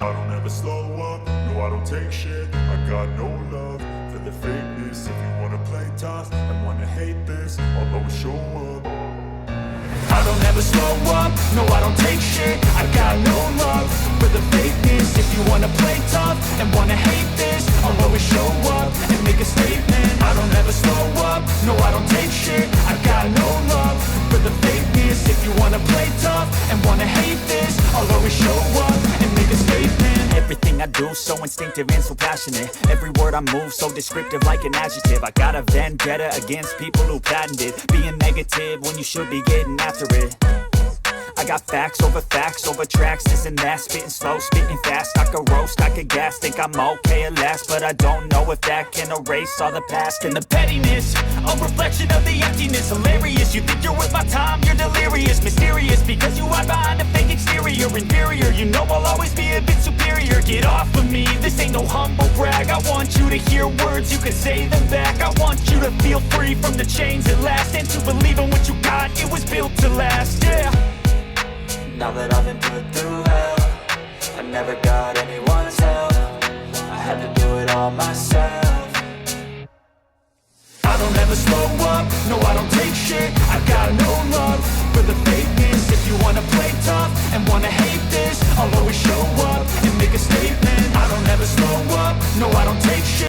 I don't ever slow up, no I don't take shit. I got no love for the fakeness. If you wanna play tough and wanna hate this, I'll always show up. I don't ever slow up, no I don't take shit. I got no love for the fakeness. If you wanna play tough and wanna hate this, I'll always show up and make a statement. I don't ever slow up, no I don't take shit. I got no love for the fakeness. If you wanna play tough and wanna hate this, I'll always show up and make a statement. Everything I do so instinctive and so passionate. Every word I move so descriptive like an adjective. I got a vendetta against people who patented being negative when you should be getting after it. I got facts over tracks, this and that. Spitting slow, spitting fast. I could roast, I could gas. Think I'm okay at last, but I don't know if that can erase all the past. And the pettiness, a reflection of the emptiness. Hilarious, you think you're worth my time, you're delirious. Mysterious, because you hide behind a fake exterior. Inferior, you know I'll always be a bit superior. Get off of me, this ain't no humble brag. I want you to hear words, you can say them back. I want you to feel free from the chains at last, and to believe in what you got, it was built to last, yeah. Now that I've been put through hell, I never got any